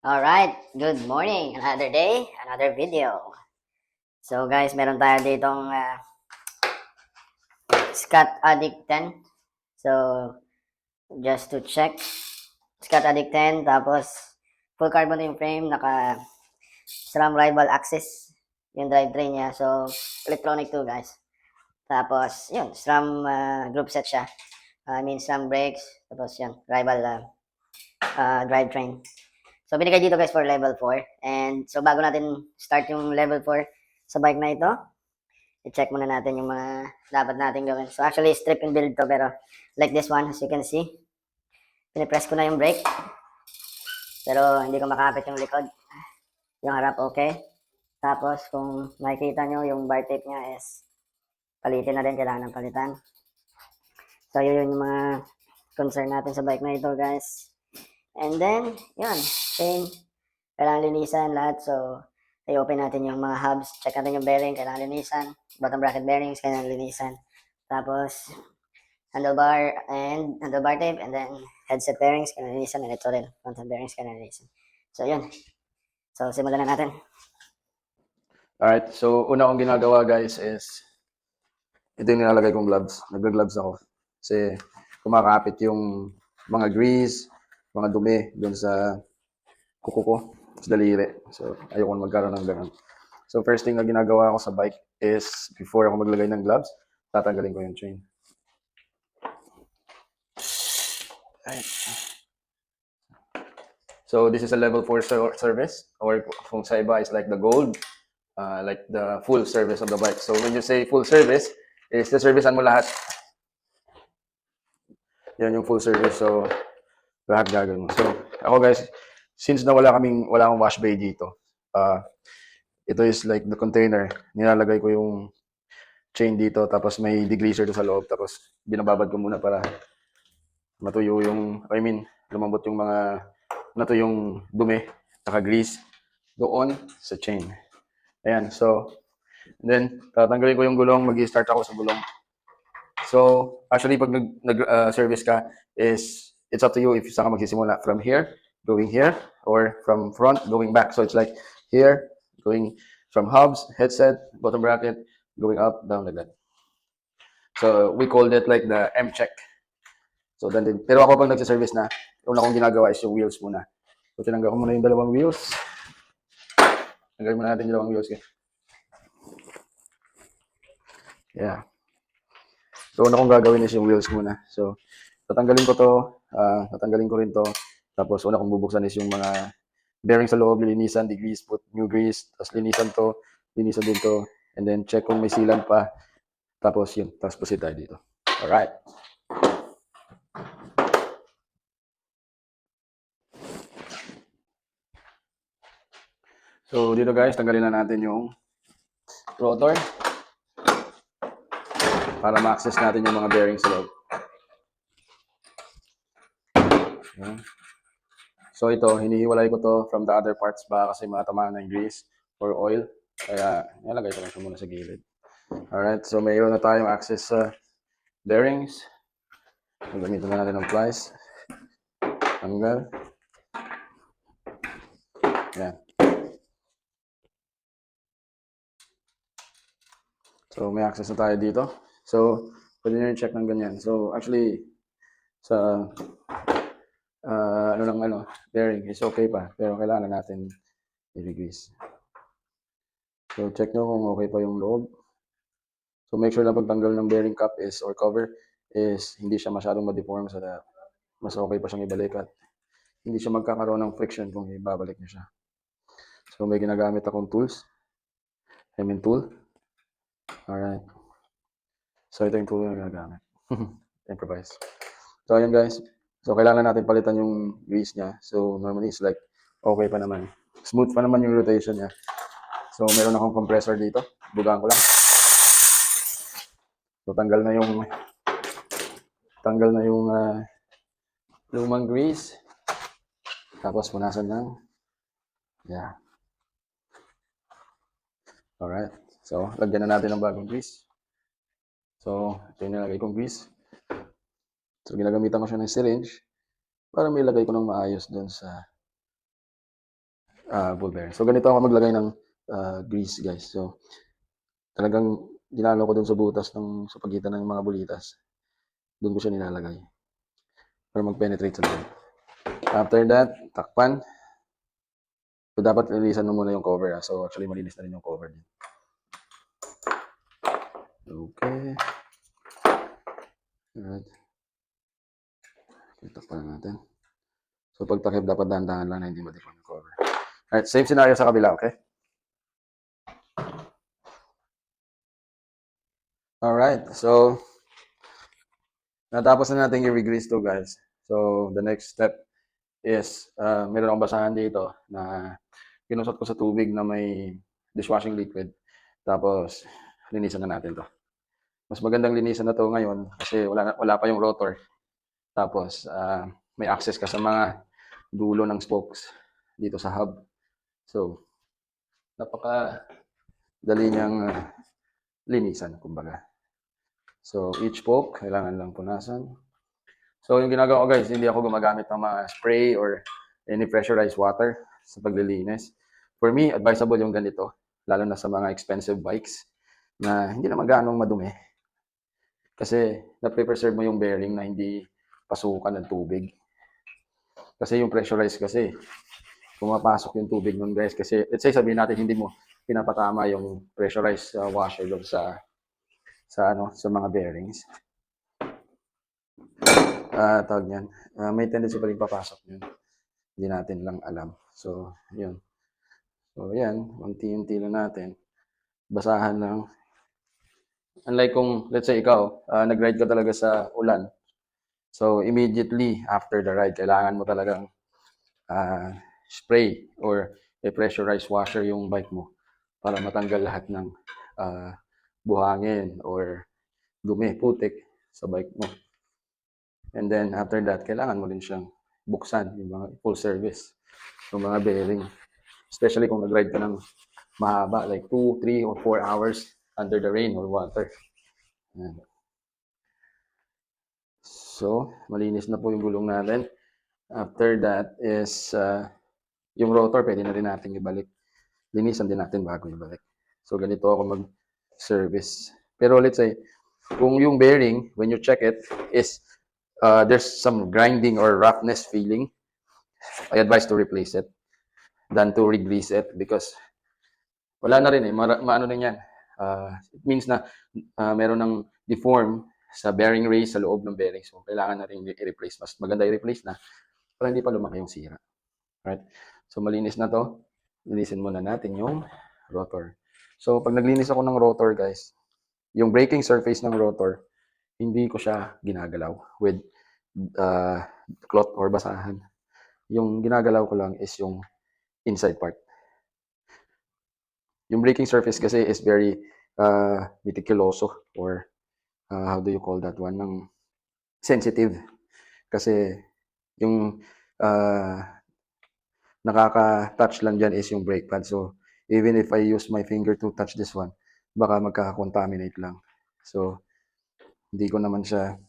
Alright, good morning. Another day, another video. So guys, meron tayo ditong Scott Addict 10. So, just to check, Scott Addict 10, tapos full carbon yung frame, naka SRAM rival axis yung drivetrain niya. So, electronic to guys. Tapos, yun, SRAM group set siya. I mean, SRAM brakes, tapos yun, rival drivetrain. So, binigay dito guys for level 4. And so, bago natin start yung level 4 sa bike na ito, i-check muna natin yung mga dapat natin gawin. So, actually, strip and build to, pero like this one, as you can see, pinipress ko na yung brake, pero hindi ko makapit yung likod. Yung harap, okay. Tapos, kung makikita nyo, yung bar tape niya is palitin na rin, kailangan ng palitan. So, yun yung mga concern natin sa bike na ito, guys. And then, yun, same. Kailangan linisan lahat. So, i-open natin yung mga hubs. Check natin yung bearing, kailangan linisan. Bottom bracket bearings, kailangan linisan. Tapos, handlebar tape, and then headset bearings, kailangan linisan. And ito rin, front bearings, kailangan linisan. So, yun. So, simulan na natin. Alright, so una kong ginagawa guys is ito yung nilalagay kong gloves. Nagla-gloves ako. Kasi kumakapit yung mga grease, mga dumi doon sa kuko ko, sa daliri. So ayoko na magkaroon ng ganun. So first thing na ginagawa ko sa bike is before ako maglagay ng gloves, tatanggalin ko yung chain. Alright. So this is a level 4 service, or kung sa iba is like the gold, like the full service of the bike. So when you say full service, is the servicean mo lahat. Yan yung full service. So lahat gagawin mo. So ako guys, since na wala akong wash bay dito, ito is like the container. Nilalagay ko yung chain dito, tapos may degreaser to sa loob, tapos binababad ko muna para matuyo lumambot yung yung dumi, naka-grease doon sa chain. Ayan, so, then, tatanggalin ko yung gulong, mag-i-start ako sa gulong. So, actually, pag nag-service ka, it's up to you if saan ka magsisimula. From here, going here, or from front, going back. So, it's like here, going from hubs, headset, bottom bracket, going up, down like that. So, we called it like the M-check. So, then, pero ako pag nagsiservice na, una kong ginagawa is yung wheels muna. So, tinanggal ko muna yung dalawang wheels. Tanggalin muna natin yung dalawang wheels. Yeah. So, una kong gagawin is yung wheels muna. So, tatanggalin ko to, tatanggalin ko rin to. Tapos, una kong bubuksan is yung mga bearing sa loob, linisan, degrease, put new grease, tapos linisan to, linisan din to, and then check kung may sealant pa. Tapos yun, tapos proceed tayo dito. Alright. So, dito guys, tanggalin na natin yung rotor para ma-access natin yung mga bearings sa loob. Okay. So ito, hinihiwalay ko to from the other parts ba kasi matamaan na yung grease or oil. Kaya nilagay ko lang siya muna sa gilid. Alright, so mayroon na tayong access sa bearings. Gamitin na natin ng plies. Tanggal. Yan. So may access na tayo dito. So pwede nyo check ng ganyan. So actually, sa bearing is okay pa. Pero kailangan natin i-grease. So check nyo kung okay pa yung loob. So make sure na pagtanggal ng bearing cap is or cover is hindi siya masyadong ma-deform so that mas okay pa siyang ibalik at hindi siya magkakaroon ng friction kung ibabalik niyo siya. So may ginagamit akong tools. Tool. Alright. So ito yung tool na ginagamit. Improvise. So ayan guys. So kailangan natin palitan yung grease niya. So normally it's like okay pa naman. Smooth pa naman yung rotation niya. So meron akong compressor dito. Bugaan ko lang. So tanggal na yung lumang grease. Tapos punasan lang. Yeah. Alright. So lagyan na natin ng bagong grease. So ito yung nilagay kong grease. So ginagamitan ko siya ng syringe para may lagay ko ng maayos doon sa ball bearing. So ganito ako maglagay ng grease, guys. So talagang dinalo ko dun sa butas sa pagitan ng mga bulitas. Doon ko siya nilalagay para mag-penetrate sa loob. After that, takpan. So dapat linisan mo muna yung cover. So actually malinis na rin yung cover din. Okay. Alright. Okay, takpan na natin. So pag takip, dapat dahan-dahan lang na hindi madipon yung cover. Alright, same scenario sa kabila, okay? Alright, so natapos na natin i-regrease to, guys. So the next step is, meron akong basahan dito na pinusot ko sa tubig na may dishwashing liquid. Tapos linisan na natin to. Mas magandang linisan na to ngayon kasi wala pa yung rotor. Tapos may access ka sa mga dulo ng spokes dito sa hub. So napaka dali niyang linisan, kumbaga. So each spoke kailangan lang punasan. So yung ginagawa ko, guys, hindi ako gumagamit ng mga spray or any pressurized water sa paglilinis. For me, advisable yung ganito, lalo na sa mga expensive bikes na hindi naman gaanong madumi. Kasi na-preserve mo yung bearing na hindi pasukan ng tubig. Kasi yung pressurized kasi, pumapasok yung tubig nun, guys. Kasi let's say sabihin natin hindi mo pinapatama yung pressurized washer doon sa mga bearings. Tawag niyan. May tendency pa rin papasok yun. Hindi natin lang alam. So, yun. So, yan. Unti-unti lang natin. Basahan lang. Unlike kung, let's say ikaw, nag-ride ka talaga sa ulan. So, immediately after the ride, kailangan mo talagang spray or i-pressurized washer yung bike mo para matanggal lahat ng buhangin or dumi, putik sa bike mo. And then, after that, kailangan mo rin siyang buksan, yung mga full service, yung mga bearing. Especially kung nag-ride ka ng mahaba, like 2, 3, or 4 hours under the rain or water. Ayan. So, malinis na po yung gulong natin. After that is, yung rotor, pwede na rin natin ibalik. Linisan din natin bago ibalik. So, ganito ako mag-service. Pero let's say, kung yung bearing, when you check it, is there's some grinding or roughness feeling, I advise to replace it than to re-grease it because wala na rin eh. Maano na yan. It means na meron ng deform sa bearing race sa loob ng bearing. So, kailangan na rin i-replace. Mas maganda i-replace na para hindi pa lumaki yung sira. Right? So, malinis na to. Linisin muna natin yung rotor. So, pag naglinis ako ng rotor, guys, yung braking surface ng rotor, hindi ko siya ginagalaw with cloth or basahan. Yung ginagalaw ko lang is yung inside part. Yung braking surface kasi is very meticuloso or how do you call that one? Sensitive. Kasi yung nakaka-touch lang dyan is yung brake pad. So, even if I use my finger to touch this one, baka magkaka-contaminate lang. So, hindi ko naman siya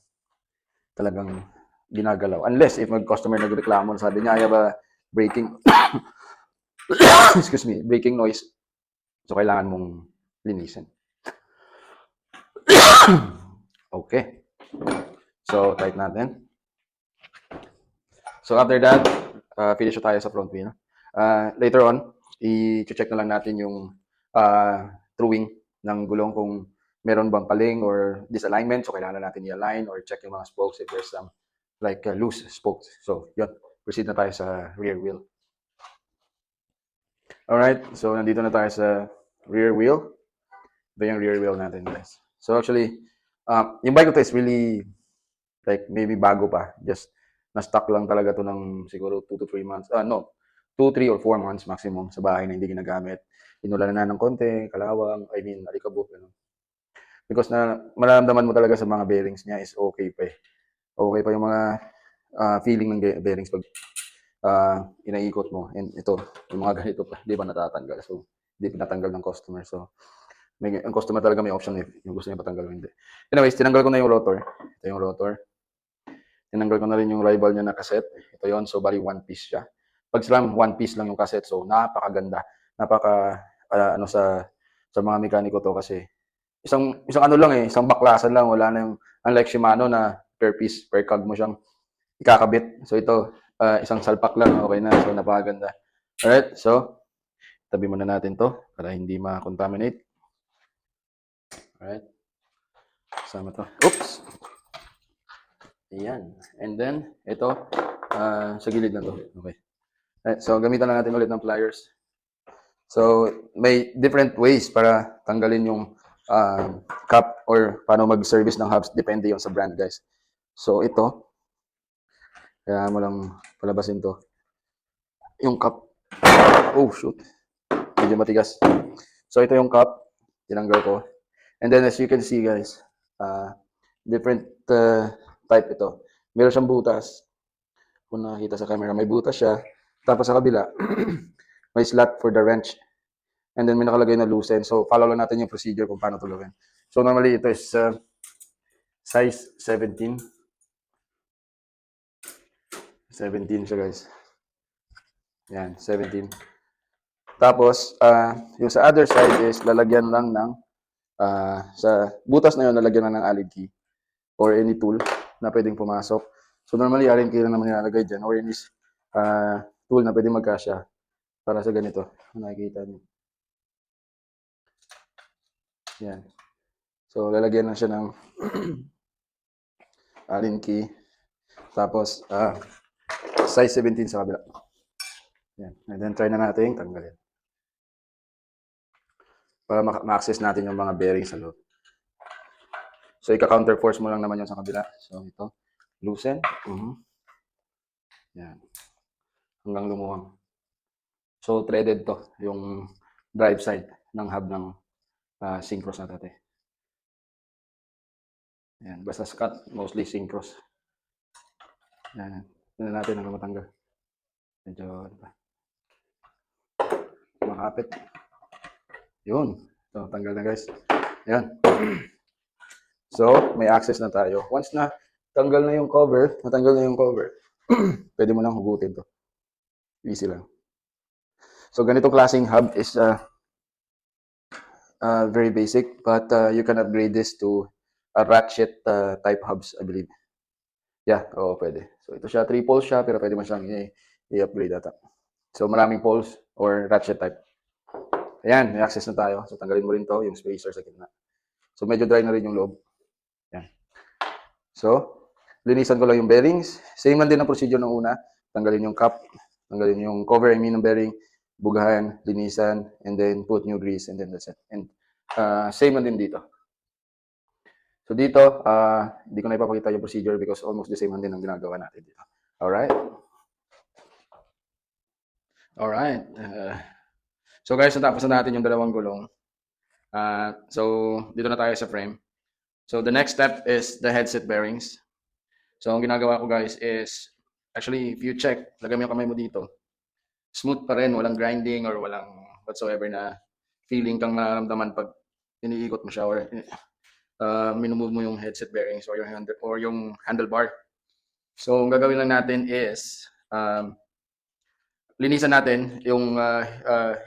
talagang ginagalaw. Unless if mag-customer nagreklamo, sabi niya, I have a braking excuse me, braking noise. So, kailangan mong linisin. Okay. So, tight natin. So, after that, finish na tayo sa front wheel. Later on, i-check na lang natin yung truing ng gulong kung meron bang paling or disalignment. So, kailangan natin i-align or check yung mga spokes if there's some like loose spokes. So, yun. Proceed na tayo sa rear wheel. Alright. So, nandito na tayo sa rear wheel. Ito yung rear wheel natin, guys. So, actually, yung bike ko to is really like maybe bago pa. Just na-stock lang talaga to ng siguro 2 to 3 months. No, 2, 3 or 4 months maximum sa bahay na hindi ginagamit. Inulan na ng konti, kalawang, alikabok. Ganun. Because na mararamdaman mo talaga sa mga bearings niya is okay pa eh. Okay pa yung mga feeling ng bearings pag inaikot mo. And ito, yung mga ganito pa, di ba natatanggal. So, hindi pinatanggal ng customer. So, ang customer talaga may option if yung gusto niya patanggal o hindi. Anyways, tinanggal ko na yung rotor. Ito yung rotor. Tinanggal ko na rin yung rival niya na cassette. Ito yon. So, bali one piece siya. Pag SRAM, one piece lang yung cassette. So, napakaganda. Napaka, ano sa mga mekaniko to kasi isang ano lang isang baklasan lang. Wala na yung, unlike Shimano na per piece, per cog mo siyang ikakabit. So, ito, isang salpak lang. Okay na. So, napakaganda. Alright. So, tabi muna natin to para hindi ma-contaminate. Alright. Sama to. Oops! Ayan. And then, ito, sa gilid na to. Okay. Alright, so, gamitan lang natin ulit ng pliers. So, may different ways para tanggalin yung cap or paano mag-service ng hubs. Depende yon sa brand, guys. So, ito, kaya mo lang palabasin to. Yung cap. Oh, shoot. Medyo matigas. So, ito yung cap. Tinanggal ko. And then, as you can see, guys, different type ito. Meron siyang butas. Kung nakikita sa camera, may butas siya. Tapos sa kabila, may slot for the wrench. And then may nakalagay na loosen. So, follow lang natin yung procedure kung paano ito gawin. So, normally ito is size 17. 17 siya, guys. Yan, 17. Tapos, yung sa other side is lalagyan lang ng, sa butas na yun, lalagyan lang ng Allen key or any tool na pwedeng pumasok. So, normally, Allen key lang naman nilalagay dyan or any tool na pwedeng magkasya para sa ganito. Nakikita niyo. Yan. So, lalagyan lang siya ng Allen key. Tapos, size 17 sa kabila. Yan. And then, try na natin tanggalin. Para ma-access natin yung mga bearings sa loob. So, ika-counter force mo lang naman yung sa kabila. So, ito. Loosen. Yan. Hanggang lumuwang. So, threaded to. Yung drive side ng hub ng Syncros na tate. Yan. Basta scut, mostly Syncros. Yan. Tignan natin hanggang matanggal. Medyo, ano pa. Makapit. Yun. So, tanggal na, guys. Yan. So, may access na tayo. Once na natanggal na yung cover, pwede mo nang hugutin to. Easy lang. So, ganitong klaseng hub is very basic, but you can upgrade this to a ratchet type hubs, I believe. Yeah, oo, pwede. So, ito siya, 3 poles siya, pero pwede mo siyang i-upgrade ata. So, maraming poles or ratchet type. Ayan, may access na tayo. So, tanggalin mo rin to, yung spacer sa gitna. So, medyo dry na rin yung loob. Yan. So, linisan ko lang yung bearings. Same man din ang procedure ng una. Tanggalin yung cap, tanggalin yung cover, ng bearing, bugahan, linisan, and then put new grease, and then that's it. And same man din dito. So dito, hindi ko na ipapakita yung procedure because almost the same man din ang ginagawa natin dito. Alright? Alright. So guys, natapos na natin yung dalawang gulong. So, dito na tayo sa frame. So, the next step is the headset bearings. So, ang ginagawa ko guys is, actually, if you check, lagay mo yung kamay mo dito. Smooth pa rin, walang grinding or walang whatsoever na feeling kang mararamdaman pag iniikot mo siya or minumove mo yung headset bearings or yung handlebar. So, ang gagawin lang natin is, linisan natin yung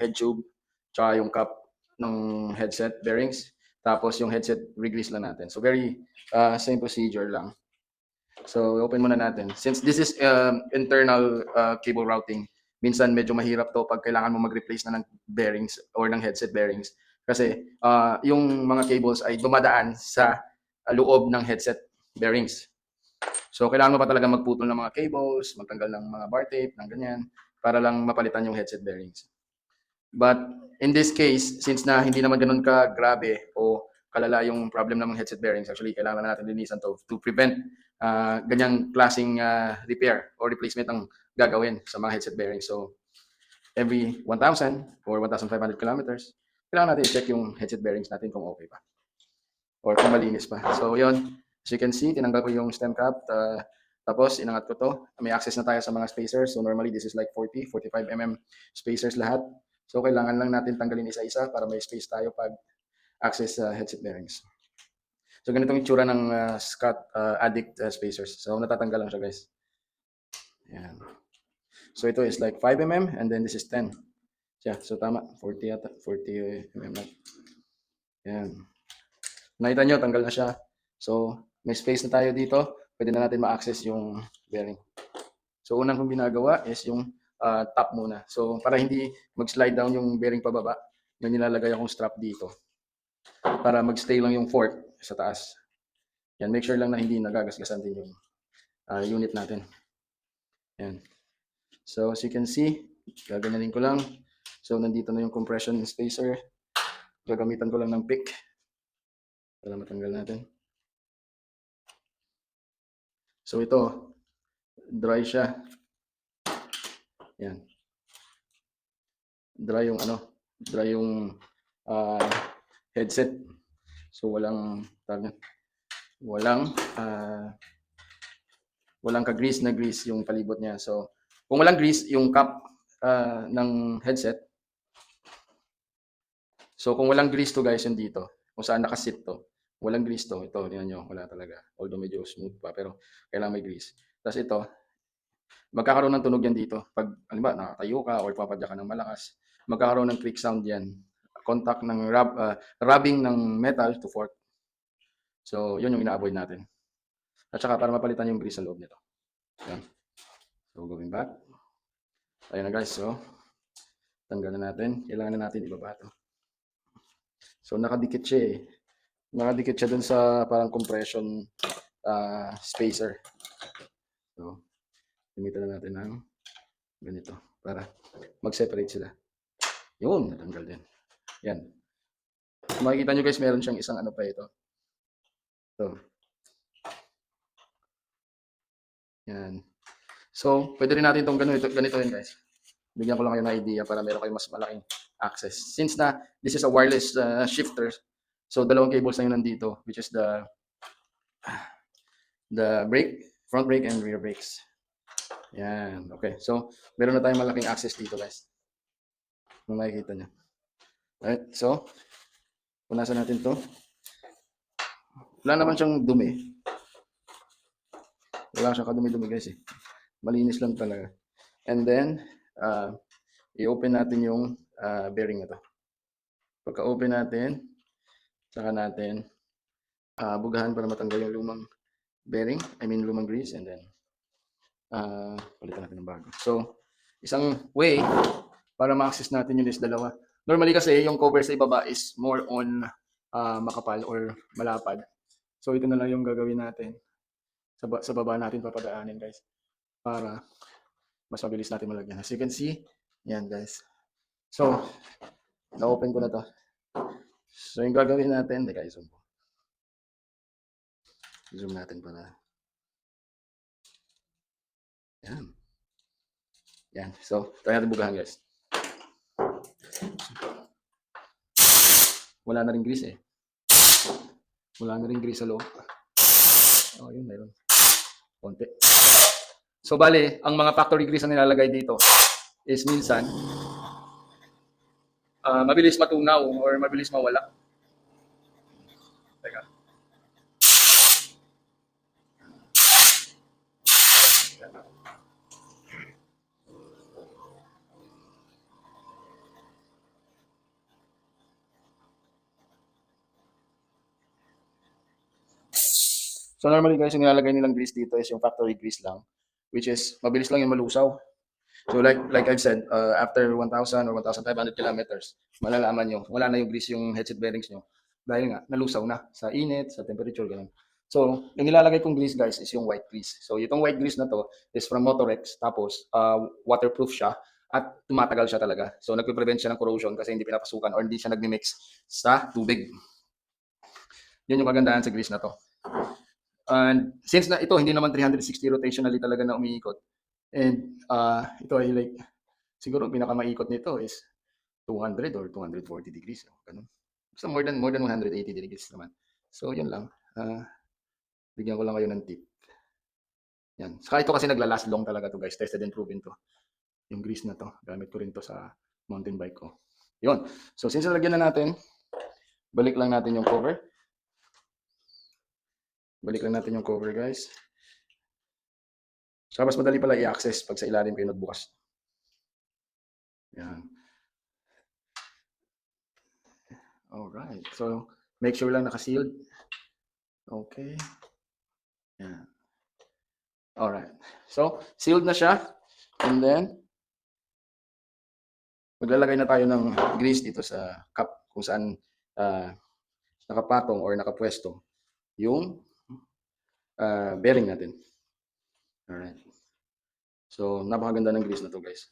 head tube tsaka yung cap ng headset bearings. Tapos yung headset re-grease lang natin. So, very same procedure lang. So, open muna natin. Since this is internal cable routing, minsan medyo mahirap to pag kailangan mo mag-replace na ng bearings or ng headset bearings. Kasi yung mga cables ay dumadaan sa loob ng headset bearings. So, kailangan mo pa talaga magputol ng mga cables, magtanggal ng mga bar tape, ng ganyan, para lang mapalitan yung headset bearings. But in this case, since na hindi naman ganun ka grabe o kalala yung problem ng headset bearings, actually, kailangan na natin linisan to prevent ganyang klaseng repair or replacement ang gagawin sa mga headset bearings. So, every 1,000 or 1,500 kilometers, kailangan natin i-check yung headset bearings natin kung okay pa or kung malinis pa. So, yun. As you can see, tinanggal ko yung stem cap. Tapos, inangat ko to. May access na tayo sa mga spacers. So, normally, this is like 40, 45 mm spacers lahat. So, kailangan lang natin tanggalin isa-isa para may space tayo pag access sa headset bearings. So, ganitong itsura ng Scott Addict spacers. So, natatanggal lang siya, guys. Yan. So ito is like 5 mm and then this is 10. Yeah, so tama, 40 yata, 40 mm lang. Yan. Nakita nyo, tanggal na siya. So, may space na tayo dito. Pwede na natin ma-access yung bearing. So, unang kong ginagawa is yung top muna. So, para hindi mag-slide down yung bearing pababa, may nilalagay akong strap dito. Para mag-stay lang yung fork sa taas. Yan, make sure lang na hindi nagagasgasan din yung unit natin. Yan. So, as you can see, gaganyanin ko lang. So, nandito na yung compression spacer. Gagamitan ko lang ng pick para matanggal natin. So, ito, dry siya. Yan. Dry yung headset. So, walang ka-grease na grease yung palibot niya. So, kung walang grease, yung cap ng headset. So, kung walang grease to guys, yung dito, kung saan nakasit to, walang grease to, ito, tingnan nyo, wala talaga. Although medyo smooth pa, pero kailangan may grease. Tapos ito, magkakaroon ng tunog yan dito. Pag, halimbawa, nakatayo ka or papadya ka ng malakas, magkakaroon ng click sound yan. Contact ng rubbing ng metal to fork. So, yun yung ina-avoid natin. At saka para mapalitan yung grease sa loob nito. Yan. So, going back. Ayun na guys, so, tanggal na natin. Kailangan na natin ibaba ito. So, nakadikit siya eh. Nakadikit siya dun sa parang compression spacer. So, gamitan na natin ng ganito para mag-separate sila. Yun, natanggal din. Yan. Kung makikita nyo guys, meron siyang isang ano pa ito. So, yan. So, pwede rin natin itong ganito yun guys. Bigyan ko lang kayo ng idea para meron kayo mas malaking access. Since na this is a wireless shifter, so dalawang cables na yun nandito, which is the brake, front brake and rear brakes. Yan. Okay. So, meron na tayong malaking access dito guys. Kung makikita nyo. Alright. So, punasan natin to. Wala naman siyang dumi. Wala siyang kadumi-dumi guys eh. Malinis lang talaga. And then, i-open natin yung bearing na to. Pagka-open natin, saka natin bugahan para matanggal yung lumang bearing, lumang grease, and then palitan natin ng bago. So, isang way para ma-access natin yun is dalawa. Normally kasi yung cover sa ibaba is more on makapal or malapad. So, ito na lang yung gagawin natin. Sa baba natin papadaanin guys. Para mas mabilis natin malagyan. As you can see, yan guys. So, na-open ko na to. So, yung gagawin natin, teka, i-zoom ko. Zoom natin para. Yan. Yan. So, try natin bugahan guys. Wala na rin grease eh. Wala na rin grease sa loob. Oh, yun, meron. Konti. So, bale, ang mga factory grease na nilalagay dito is minsan mabilis matunaw or mabilis mawala. Teka. So normally guys, yung nilalagay nilang grease dito is yung factory grease lang, which is mabilis lang yung malusaw. So like I've said, after 1,000 or 1,500 kilometers, malalaman nyo, wala na yung grease yung headset bearings nyo. Dahil nga, nalusaw na sa init, sa temperature, ganun. So, yung nilalagay kong grease guys is yung white grease. So, itong white grease na to is from Motorex, tapos waterproof siya at tumatagal siya talaga. So, nagpe-prevent siya ng corrosion kasi hindi pinapasukan or hindi siya nagmi-mix sa tubig. Yun yung kagandahan sa grease na to. And since na ito, hindi naman 360 rotationally talaga na umiikot. And ito ay like, siguro pinakamaikot nito is 200 or 240 degrees. Ganun. So more than 180 degrees naman. So yun lang. Bigyan ko lang kayo ng tip. Yan. Saka ito kasi naglalast long talaga to guys. Tested and proven to. Yung grease na to. Gamit ko rin to sa mountain bike ko. Yun. So since nalagyan na natin, balik lang natin yung cover. Balik lang natin yung cover guys. So mas madali pala i-access pag sa ilalim kayo nagbukas. Yan. Alright. So, make sure lang naka-sealed. Okay. Yan. Alright. So, sealed na siya. And then, maglalagay na tayo ng grease dito sa cup kung saan nakapatong or nakapwesto yung bearing natin. Alright. So, napakaganda ng grease na to, guys.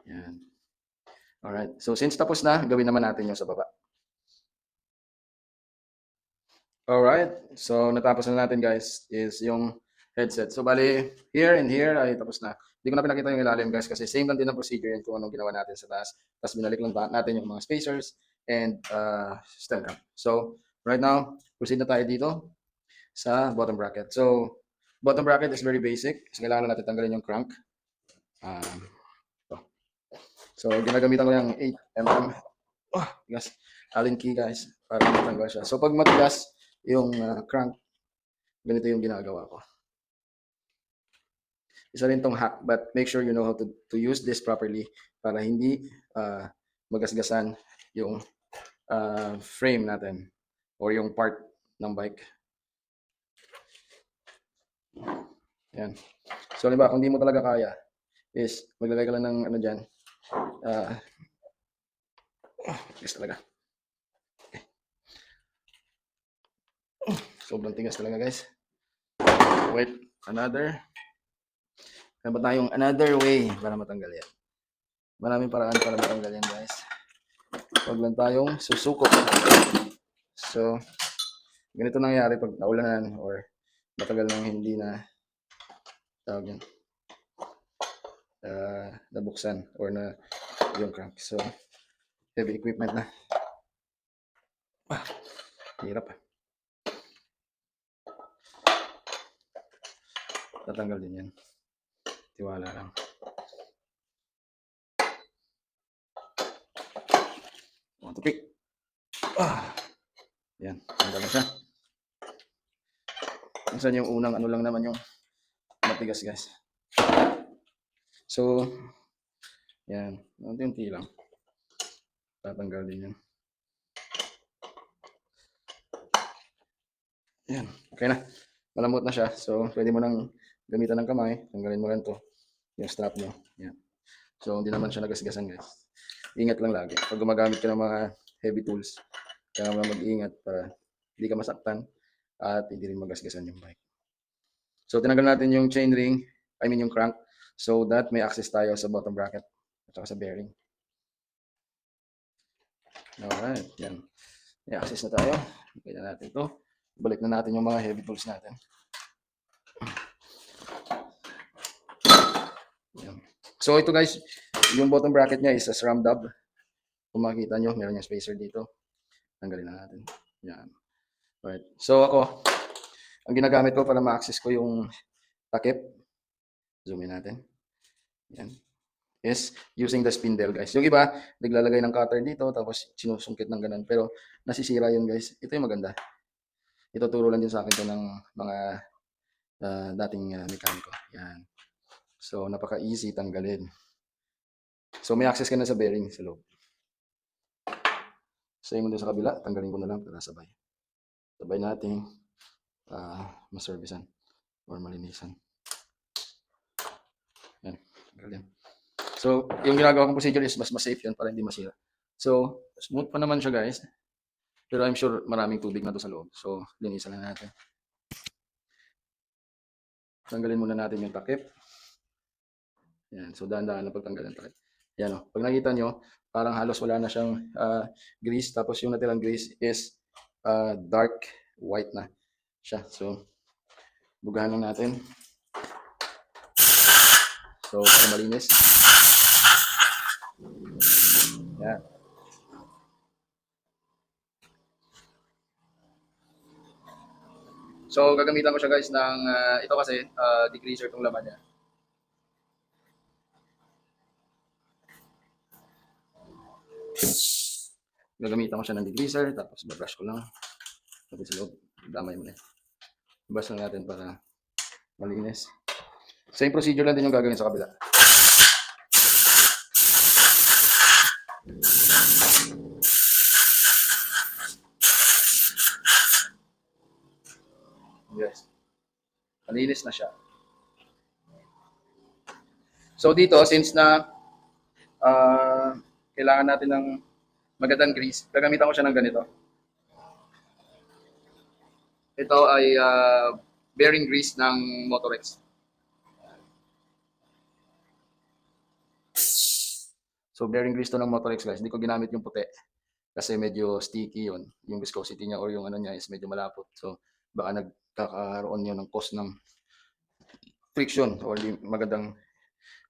Yan. Alright. So, since tapos na, gawin naman natin yung sa baba. Alright. So, natapos na natin, guys, is yung headset. So, bali, here and here ay tapos na. Hindi ko na pinakita yung ilalim, guys, kasi same lang din ang procedure yan kung anong ginawa natin sa taas. Tapos, binalik lang natin yung mga spacers and stem cap. So, right now, proceed na tayo dito sa bottom bracket. So, bottom bracket is very basic. So, kailangan natin tanggalin yung crank. So, ginagamitan ko yung 8mm. Oh, tigas. Allen key, guys, para matanggal siya. So, pag matigas yung crank, ganito yung ginagawa ko. Isa rin tong hack, but make sure you know how to use this properly para hindi magasgasan yung frame natin or yung part ng bike. Yan. So, halimbawa, kung di mo talaga kaya, is maglagay ka lang ng ano dyan. Tigas talaga. Okay. Sobrang tigas talaga, guys. Wait, another. Meron ba tayong another way para matanggal yan? Maraming paraan para matanggal yan, guys. Huwag lang tayong susuko. So, ganito nangyayari pag naulanan or matagal nang hindi na tawag yan, nabuksan or na yung crank. So, heavy equipment na. Hirap. Tatanggal din yan. Tiwala lang. Tupik. Yan. Tanggal na siya. Minsan yung unang ano lang naman yung matigas, guys. So, yan. Unti-unti lang. Tatanggal din yan. Yan. Okay na. Malambot na siya. So, pwede mo nang gamitan ng kamay. Tanggalin mo lang to. Yung strap nyo. Yan. So, hindi naman siya nagasgasan, guys. Ingat lang lagi. Pag gumagamit ka ng mga heavy tools, kailangan mo lang mag-iingat para hindi ka masaktan at hindi rin magasgasan yung bike. So, tinanggal natin yung chain ring, yung crank, so that may access tayo sa bottom bracket at saka sa bearing. Alright, yan. May access na tayo. Kaya natin ito. Balik na natin yung mga heavy tools natin. Yan. So, ito, guys, yung bottom bracket niya is a SRAM dub. Kung makikita nyo, meron yung spacer dito. Tanggalin na natin. Yan. Alright. So, ako, ang ginagamit ko para ma-access ko yung takip, zoom in natin. Yan. Is using the spindle, guys. Yung iba, naglalagay ng cutter dito, tapos sinusungkit ng ganun. Pero, nasisira yun, guys. Ito yung maganda. Ituturo lang din sa akin to ng mga dating mekaniko. Yan. So, napaka-easy tanggalin. So, may access ka na sa bearing sa loob. Same mo din sa kabila, tanggalin ko na lang para sabay. Sabay natin maservisan or malinisan. Yan, tanggal yan. So, yung ginagawa kong procedure is mas safe yun para hindi masira. So, smooth pa naman siya, guys. Pero I'm sure maraming tubig na to sa loob. So, linisan lang natin. Tanggalin muna natin yung takip. Yan, so dahan-dahan na pagtanggal ng takip. Yan o, pag nakita nyo, parang halos wala na siyang grease. Tapos yung natirang grease is dark white na siya. So, bugahan lang natin. So, para malinis. Yan. So, gagamitan ko siya, guys, ng ito kasi degreaser itong laman niya. Gagamitan ko siya ng degreaser, tapos babrush ko lang. Tapos sa loob, damay mo na. Brush lang natin para malinis. Same procedure lang din yung gagawin sa kabila. Malinis na siya. So dito, since na kailangan natin ng magandang grease, gagamitan ko siya ng ganito. Ito ay bearing grease ng Motorex. So bearing grease to ng Motorex guys. Hindi ko ginamit yung puti kasi medyo sticky yun. Yung viscosity niya or yung ano niya is medyo malapot. So baka nagkakaroon yun ng cause ng friction or di magandang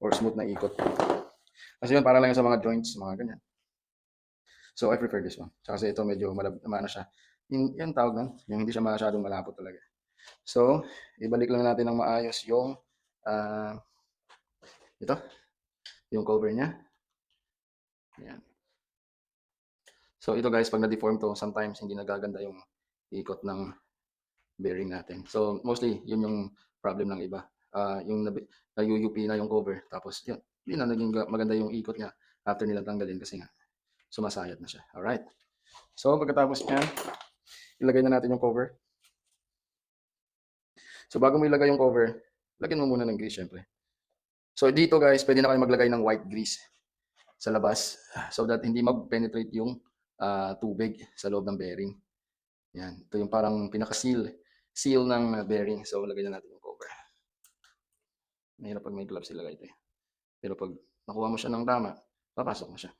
or smooth na ikot. Kasi yun para lang yun sa mga joints, mga ganyan. So I prefer this one. Kasi ito medyo maano siya. Yung tawag nun, yung hindi siya masyadong malapot talaga. So, ibalik lang natin ng maayos yung ito, yung cover niya. Ayan. So ito guys, pag na-deform to, sometimes hindi nagaganda yung ikot ng bearing natin. So mostly, yun yung problem ng iba. Yung na-UUP na yung cover, tapos yun, hindi na naging maganda yung ikot niya after nila tanggalin kasi nga sumasayad na siya. Alright. So pagkatapos niyan, ilagay na natin yung cover. So bago mo ilagay yung cover, lagyan mo muna ng grease syempre. So dito guys, pwede na kayo maglagay ng white grease sa labas so that hindi mag-penetrate yung tubig sa loob ng bearing. Yan. Ito yung parang pinaka-seal ng bearing. So lagay na natin yung cover. Mahirap pag may gloves ilagay ito eh. Pero pag nakuha mo siya ng tama, papasok na siya.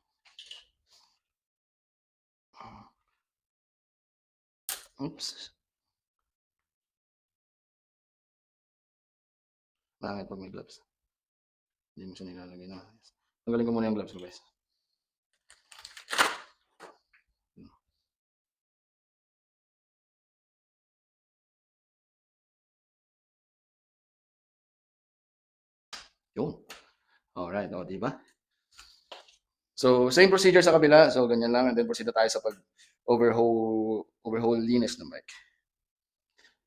Oops. Bakit pag may gloves? Hindi mo siya nilalagay na. Tanggalin ko muna yung gloves ko guys. Yun. Alright, o diba? So, same procedure sa kabila. So, ganyan lang. And then proceed na tayo sa overhaul linis ng bike.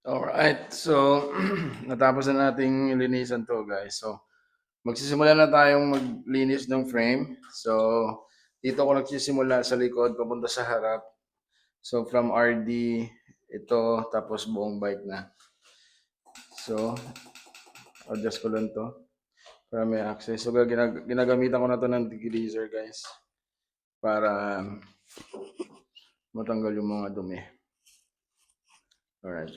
Alright. So, natapos na nating linisan to guys. So, magsisimula na tayong maglinis ng frame. So, dito ko nagsisimula sa likod, papunta sa harap. So, from RD, ito, tapos buong bike na. So, adjust ko lang to para may access. So, ginagamitan ko na to ng degreaser guys para matanggal yung mga dumi. Alright.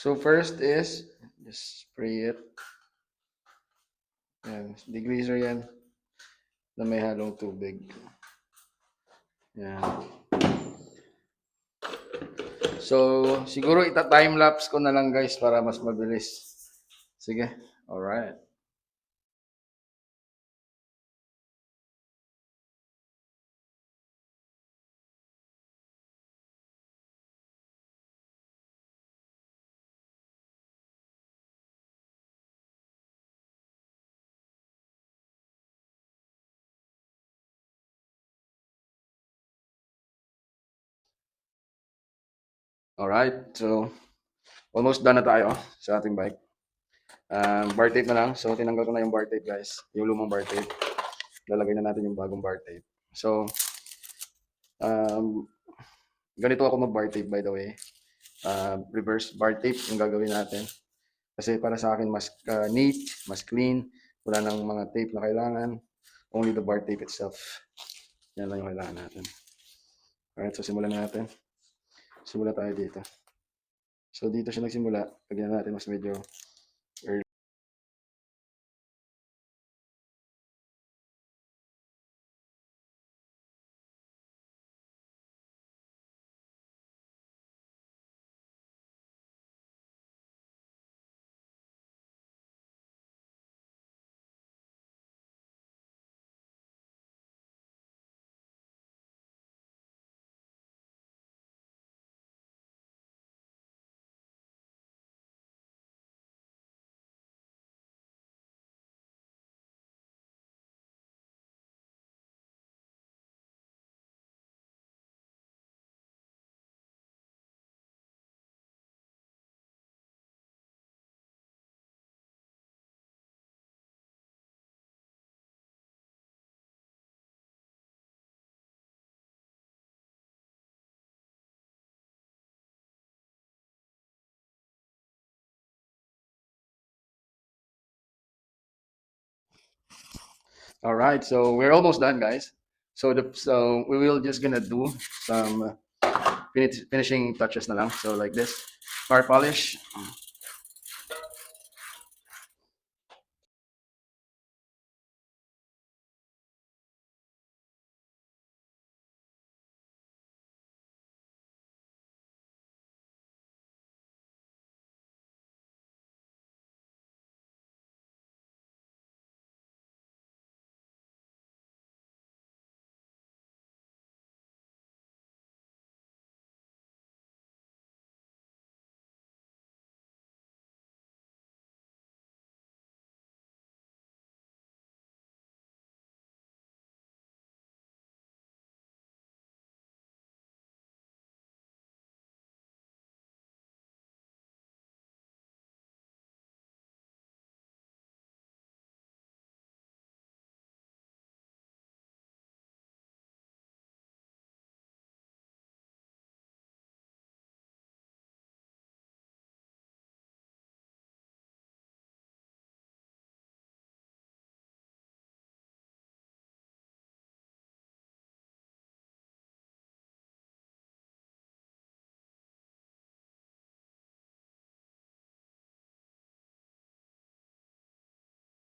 So, first is, just spray it. Yan, degreaser yan na may halong tubig. Yan. So, siguro ita-time-lapse ko na lang guys para mas mabilis. Sige. Alright. Alright. So, almost done na tayo sa ating bike. Bar tape na lang. So, tinanggal ko na yung bar tape guys. Yung lumang bar tape. Lalagay na natin yung bagong bar tape. So, ganito ako mag-bar tape by the way. Reverse bar tape yung gagawin natin. Kasi para sa akin, mas neat, mas clean. Wala nang mga tape na kailangan. Only the bar tape itself. Yan lang yung kailangan natin. Alright, so simulan na natin. Simula tayo dito. So dito siya nagsimula. Lagyan natin mas medyo early. All right, so we're almost done, guys. So we will just gonna do some finishing touches na lang. So like this, car polish.